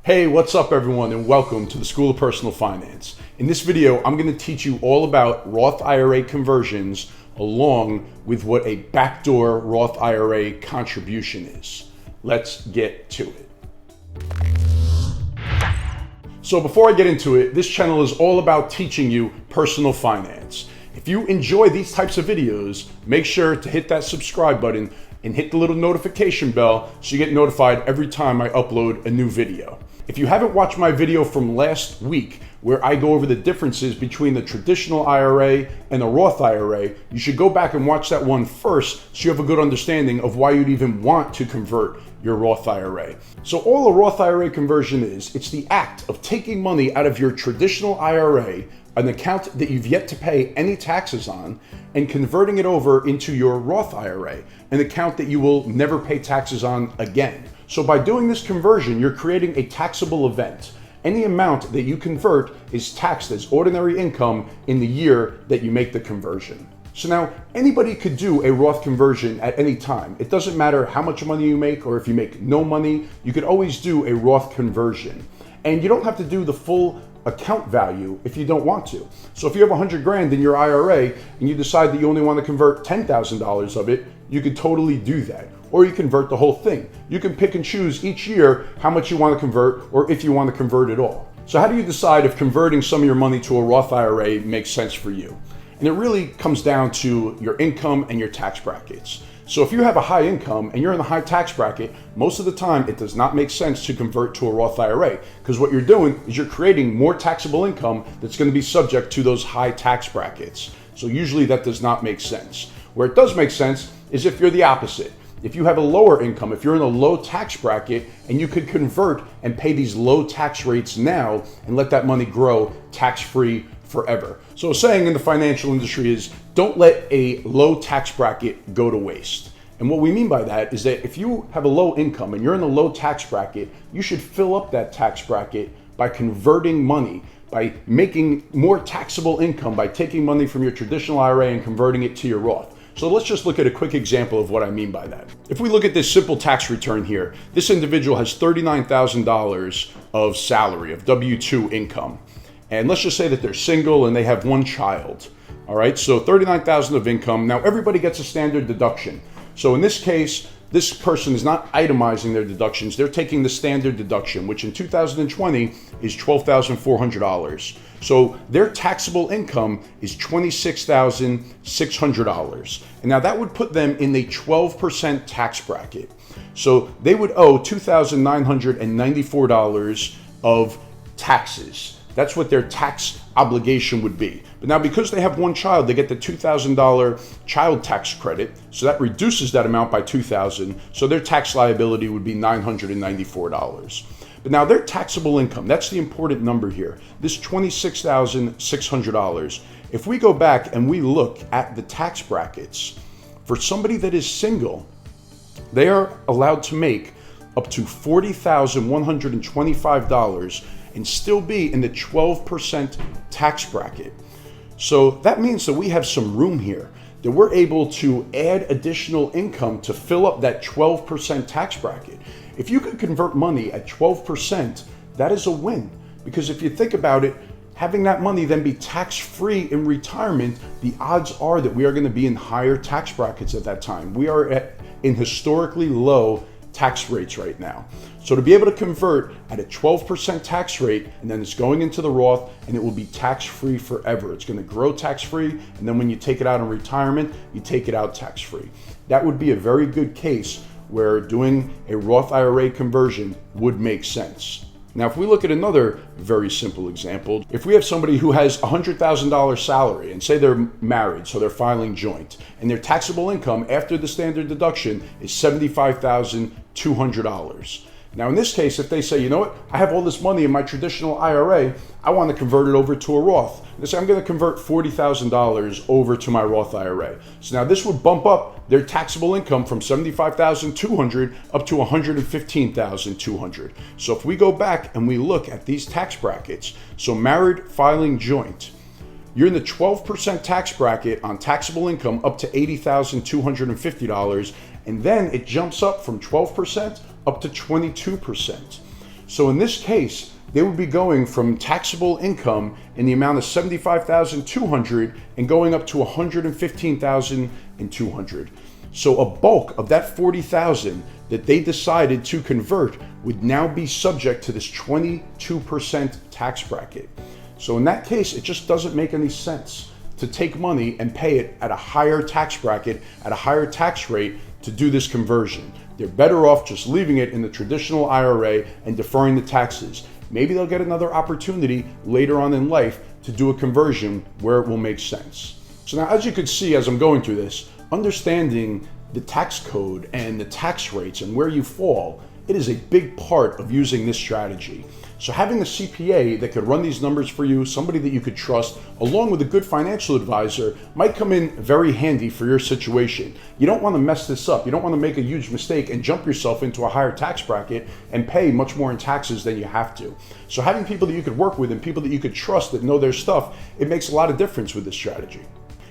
Hey, what's up everyone, and welcome to the School of Personal Finance. In this video, I'm going to teach you all about Roth IRA conversions along with what a backdoor Roth IRA contribution is. Let's get to it. So before I get into it, this channel is all about teaching you personal finance. If you enjoy these types of videos, make sure to hit that subscribe button and hit the little notification bell so you get notified every time I upload a new video. If you haven't watched my video from last week, where I go over the differences between the traditional IRA and the Roth IRA, you should go back and watch that one first so you have a good understanding of why you'd even want to convert your Roth IRA. So all a Roth IRA conversion is, it's the act of taking money out of your traditional IRA, an account that you've yet to pay any taxes on, and converting it over into your Roth IRA, an account that you will never pay taxes on again. So by doing this conversion, you're creating a taxable event. Any amount that you convert is taxed as ordinary income in the year that you make the conversion. So now anybody could do a Roth conversion at any time. It doesn't matter how much money you make or if you make no money, you could always do a Roth conversion. And you don't have to do the full account value if you don't want to. So if you have 100 grand in your IRA and you decide that you only want to convert $10,000 of it, you could totally do that. Or you convert the whole thing. You can pick and choose each year how much you want to convert or if you want to convert it all. So how do you decide if converting some of your money to a Roth IRA makes sense for you? And it really comes down to your income and your tax brackets. So if you have a high income and you're in the high tax bracket, most of the time it does not make sense to convert to a Roth IRA, because what you're doing is you're creating more taxable income that's going to be subject to those high tax brackets. So usually that does not make sense. Where it does make sense is if you're the opposite. If you have a lower income, if you're in a low tax bracket and you could convert and pay these low tax rates now and let that money grow tax-free forever. So a saying in the financial industry is, don't let a low tax bracket go to waste. And what we mean by that is that if you have a low income and you're in a low tax bracket, you should fill up that tax bracket by converting money, by making more taxable income, by taking money from your traditional IRA and converting it to your Roth. So let's just look at a quick example of what I mean by that. If we look at this simple tax return here, this individual has $39,000 of salary, of W-2 income. And let's just say that they're single and they have one child. All right, so $39,000 of income. Now everybody gets a standard deduction. So in this case, this person is not itemizing their deductions. They're taking the standard deduction, which in 2020 is $12,400. So their taxable income is $26,600. And now that would put them in the 12% tax bracket. So they would owe $2,994 of taxes. That's what their tax obligation would be. But now because they have one child, they get the $2,000 child tax credit. So that reduces that amount by $2,000. So their tax liability would be $994. But now their taxable income, that's the important number here. This $26,600. If we go back and we look at the tax brackets, for somebody that is single, they are allowed to make up to $40,125 and still be in the 12% tax bracket. So that means that we have some room here, that we're able to add additional income to fill up that 12% tax bracket. If you could convert money at 12%, that is a win. Because if you think about it, having that money then be tax-free in retirement, the odds are that we are going to be in higher tax brackets at that time. We are in historically low tax rates right now. So to be able to convert at a 12% tax rate, and then it's going into the Roth, and it will be tax-free forever. It's going to grow tax-free, and then when you take it out in retirement, you take it out tax-free. That would be a very good case where doing a Roth IRA conversion would make sense. Now, if we look at another very simple example, if we have somebody who has $100,000 salary and say they're married, so they're filing joint, and their taxable income after the standard deduction is $75,200. Now, in this case, if they say, you know what, I have all this money in my traditional IRA, I want to convert it over to a Roth. They say, I'm going to convert $40,000 over to my Roth IRA. So now this would bump up their taxable income from $75,200 up to $115,200. So if we go back and we look at these tax brackets, so married filing joint, you're in the 12% tax bracket on taxable income up to $80,250, and then it jumps up from 12% up to 22%. So in this case, they would be going from taxable income in the amount of $75,200 and going up to $115,200. So a bulk of that $40,000 that they decided to convert would now be subject to this 22% tax bracket. So in that case, it just doesn't make any sense to take money and pay it at a higher tax bracket, at a higher tax rate to do this conversion. They're better off just leaving it in the traditional IRA and deferring the taxes. Maybe they'll get another opportunity later on in life to do a conversion where it will make sense. So now, as you can see, as I'm going through this, understanding the tax code and the tax rates and where you fall, it is a big part of using this strategy. So having a CPA that could run these numbers for you, somebody that you could trust, along with a good financial advisor, might come in very handy for your situation. You don't want to mess this up. You don't want to make a huge mistake and jump yourself into a higher tax bracket and pay much more in taxes than you have to. So having people that you could work with and people that you could trust that know their stuff, it makes a lot of difference with this strategy.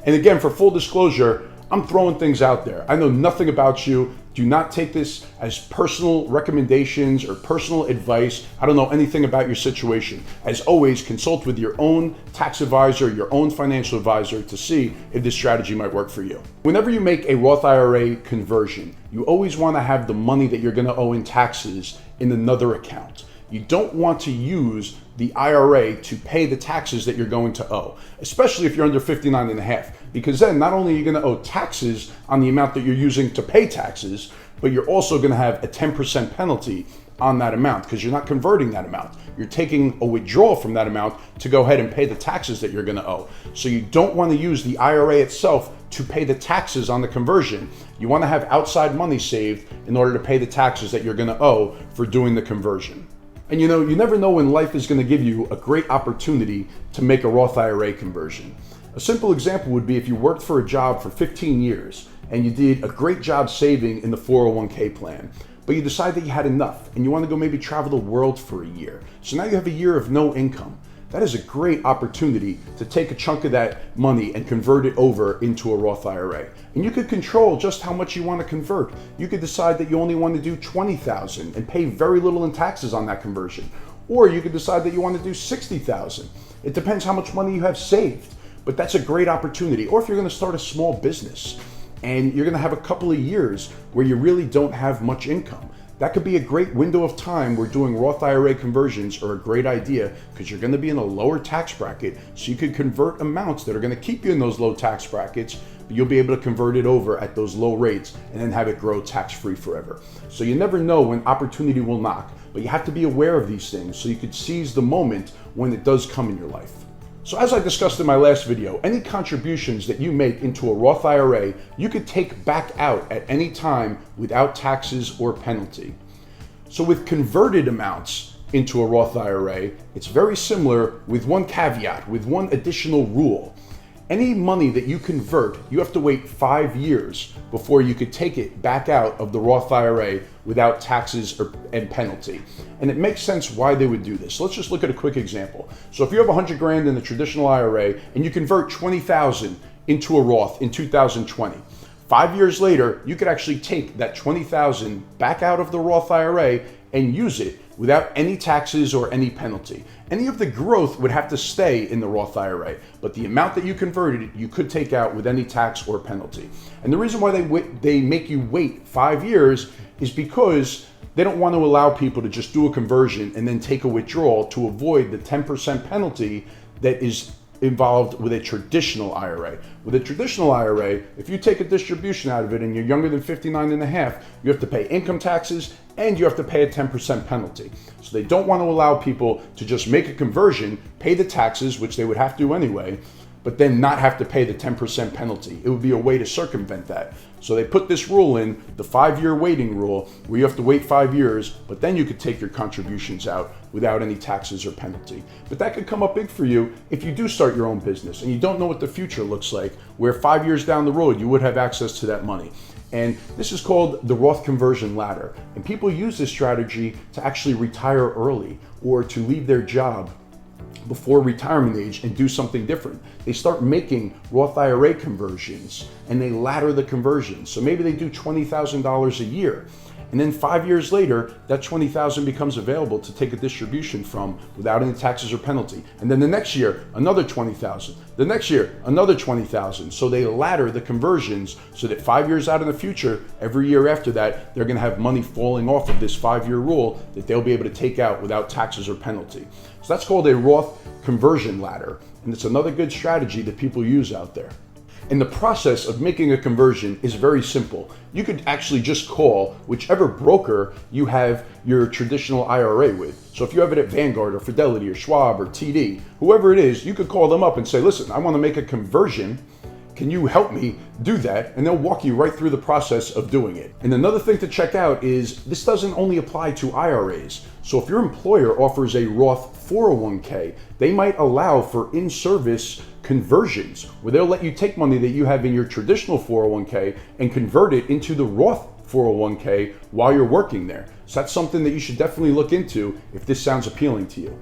And again, for full disclosure, I'm throwing things out there. I know nothing about you. Do not take this as personal recommendations or personal advice. I don't know anything about your situation. As always, consult with your own tax advisor, your own financial advisor to see if this strategy might work for you. Whenever you make a Roth IRA conversion, you always want to have the money that you're going to owe in taxes in another account. You don't want to use the IRA to pay the taxes that you're going to owe, especially if you're under 59 and a half, because then not only are you going to owe taxes on the amount that you're using to pay taxes, but you're also going to have a 10% penalty on that amount because you're not converting that amount. You're taking a withdrawal from that amount to go ahead and pay the taxes that you're going to owe. So you don't want to use the IRA itself to pay the taxes on the conversion. You want to have outside money saved in order to pay the taxes that you're going to owe for doing the conversion. And you know, you never know when life is going to give you a great opportunity to make a Roth IRA conversion. A simple example would be if you worked for a job for 15 years and you did a great job saving in the 401k plan, but you decide that you had enough and you want to go maybe travel the world for a year. So now you have a year of no income. That is a great opportunity to take a chunk of that money and convert it over into a Roth IRA. And you could control just how much you want to convert. You could decide that you only want to do $20,000 and pay very little in taxes on that conversion. Or you could decide that you want to do $60,000. It depends how much money you have saved, but that's a great opportunity. Or if you're going to start a small business and you're going to have a couple of years where you really don't have much income, that could be a great window of time where doing Roth IRA conversions are a great idea because you're going to be in a lower tax bracket, so you could convert amounts that are going to keep you in those low tax brackets, but you'll be able to convert it over at those low rates and then have it grow tax-free forever. So you never know when opportunity will knock, but you have to be aware of these things so you could seize the moment when it does come in your life. So as I discussed in my last video, any contributions that you make into a Roth IRA, you could take back out at any time without taxes or penalty. So with converted amounts into a Roth IRA, it's very similar with one caveat, with one additional rule. Any money that you convert, you have to wait 5 years before you could take it back out of the Roth IRA without taxes and penalty. And it makes sense why they would do this. So let's just look at a quick example. So if you have 100 grand in the traditional IRA and you convert 20,000 into a Roth in 2020, 5 years later, you could actually take that 20,000 back out of the Roth IRA and use it without any taxes or any penalty. Any of the growth would have to stay in the Roth IRA, but the amount that you converted, you could take out with any tax or penalty. And the reason why they make you wait 5 years is because they don't want to allow people to just do a conversion and then take a withdrawal to avoid the 10% penalty that is involved with a traditional IRA. With a traditional IRA, if you take a distribution out of it and you're younger than 59 and a half, you have to pay income taxes and you have to pay a 10% penalty. So they don't want to allow people to just make a conversion, pay the taxes, which they would have to anyway, but then not have to pay the 10% penalty. It would be a way to circumvent that. So they put this rule in, the 5-year waiting rule, where you have to wait 5 years, but then you could take your contributions out without any taxes or penalty. But that could come up big for you if you do start your own business and you don't know what the future looks like, where 5 years down the road you would have access to that money. And this is called the Roth conversion ladder. And people use this strategy to actually retire early or to leave their job before retirement age and do something different. They start making Roth IRA conversions and they ladder the conversions. So maybe they do $20,000 a year And then 5 years later, that $20,000 becomes available to take a distribution from without any taxes or penalty. And then the next year, another $20,000. The next year, another $20,000. So they ladder the conversions so that 5 years out in the future, every year after that, they're going to have money falling off of this 5-year rule that they'll be able to take out without taxes or penalty. So that's called a Roth conversion ladder. And it's another good strategy that people use out there. And the process of making a conversion is very simple. You could actually just call whichever broker you have your traditional IRA with. So if you have it at Vanguard or Fidelity or Schwab or TD, whoever it is, you could call them up and say, listen, I want to make a conversion. Can you help me do that? And they'll walk you right through the process of doing it. And another thing to check out is this doesn't only apply to IRAs. So if your employer offers a Roth 401k, they might allow for in-service conversions where they'll let you take money that you have in your traditional 401k and convert it into the Roth 401k while you're working there. So that's something that you should definitely look into if this sounds appealing to you.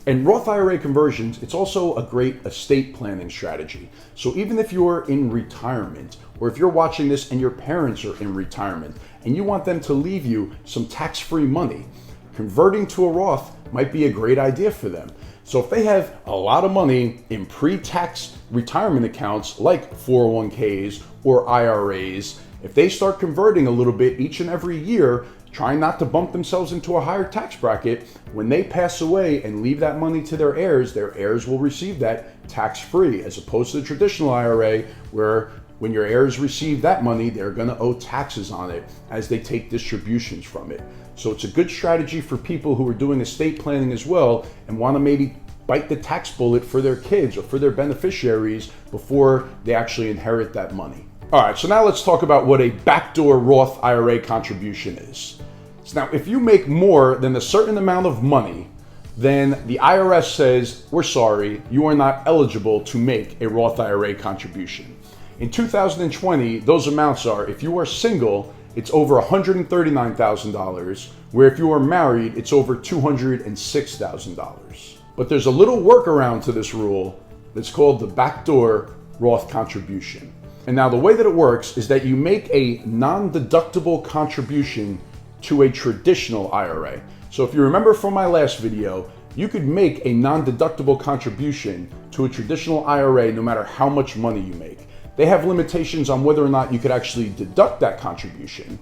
And Roth IRA conversions, it's also a great estate planning strategy. So even if you're in retirement, or if you're watching this and your parents are in retirement, and you want them to leave you some tax-free money, converting to a Roth might be a great idea for them. So if they have a lot of money in pre-tax retirement accounts like 401ks or IRAs, if they start converting a little bit each and every year, trying not to bump themselves into a higher tax bracket, when they pass away and leave that money to their heirs will receive that tax-free, as opposed to the traditional IRA where when your heirs receive that money, they're going to owe taxes on it as they take distributions from it. So it's a good strategy for people who are doing estate planning as well and want to maybe bite the tax bullet for their kids or for their beneficiaries before they actually inherit that money. All right, so now let's talk about what a backdoor Roth IRA contribution is. So now, if you make more than a certain amount of money, then the IRS says, we're sorry, you are not eligible to make a Roth IRA contribution. In 2020, those amounts are, if you are single, it's over $139,000, where if you are married, it's over $206,000. But there's a little workaround to this rule that's called the backdoor Roth contribution. And now the way that it works is that you make a non-deductible contribution to a traditional IRA. So if you remember from my last video, you could make a non-deductible contribution to a traditional IRA no matter how much money you make. They have limitations on whether or not you could actually deduct that contribution,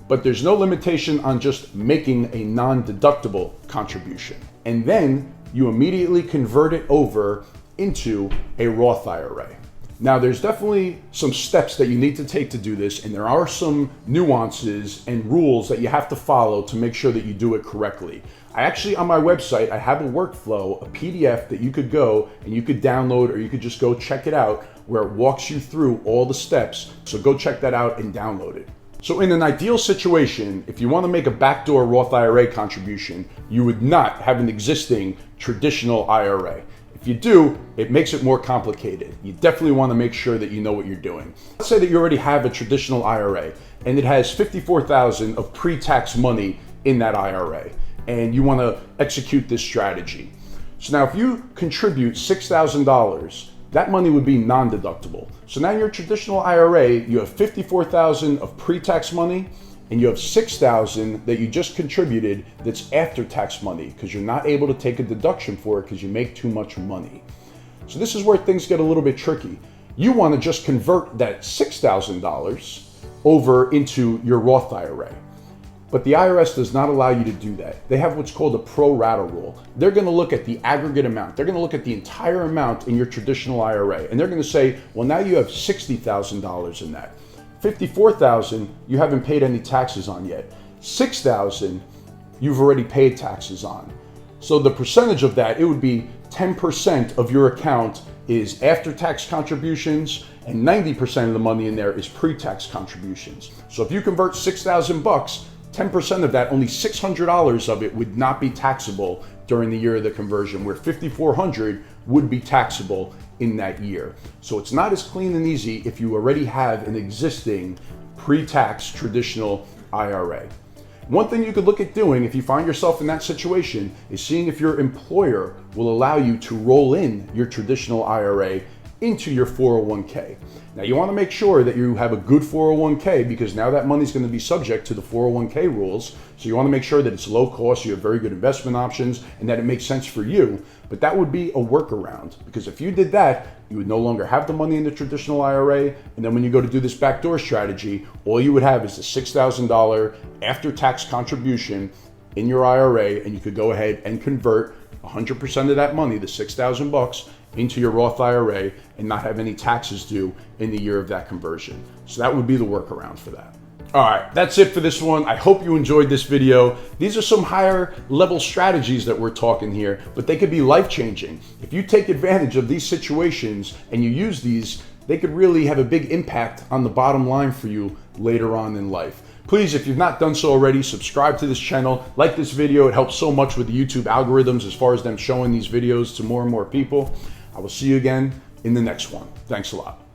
but there's no limitation on just making a non-deductible contribution. And then you immediately convert it over into a Roth IRA. Now, there's definitely some steps that you need to take to do this, and there are some nuances and rules that you have to follow to make sure that you do it correctly. I actually, on my website, I have a workflow, a PDF that you could go and you could download, or you could just go check it out, where it walks you through all the steps. So go check that out and download it. So in an ideal situation, if you want to make a backdoor Roth IRA contribution, you would not have an existing traditional IRA. If you do, it makes it more complicated. You definitely want to make sure that you know what you're doing. Let's say that you already have a traditional IRA and it has $54,000 of pre-tax money in that IRA, and you want to execute this strategy. So now if you contribute $6,000, that money would be non-deductible. So now in your traditional IRA, you have $54,000 of pre-tax money, and you have $6,000 that you just contributed that's after-tax money, because you're not able to take a deduction for it because you make too much money. So this is where things get a little bit tricky. You want to just convert that $6,000 over into your Roth IRA. But the IRS does not allow you to do that. They have what's called a pro rata rule. They're going to look at the aggregate amount. They're going to look at the entire amount in your traditional IRA. And they're going to say, well, now you have $60,000 in that. $54,000 you haven't paid any taxes on yet. $6,000 you've already paid taxes on. So the percentage of that, it would be 10% of your account is after-tax contributions, and 90% of the money in there is pre-tax contributions. So if you convert $6,000, 10% of that, only $600 of it would not be taxable during the year of the conversion, where $5,400 would be taxable in that year. So it's not as clean and easy if you already have an existing pre-tax traditional IRA. One thing you could look at doing if you find yourself in that situation is seeing if your employer will allow you to roll in your traditional IRA into your 401k. Now you want to make sure that you have a good 401k because now that money is going to be subject to the 401k rules. So you want to make sure that it's low cost, you have very good investment options, and that it makes sense for you. But that would be a workaround, because if you did that, you would no longer have the money in the traditional IRA. And then when you go to do this backdoor strategy, all you would have is the $6,000 after-tax contribution in your IRA, and you could go ahead and convert 100% of that money, the $6,000, into your Roth IRA and not have any taxes due in the year of that conversion. So that would be the workaround for that. All right, that's it for this one. I hope you enjoyed this video. These are some higher level strategies that we're talking here, but they could be life-changing. If you take advantage of these situations and you use these, they could really have a big impact on the bottom line for you later on in life. Please, if you've not done so already, subscribe to this channel, like this video. It helps so much with the YouTube algorithms as far as them showing these videos to more and more people. I will see you again in the next one. Thanks a lot.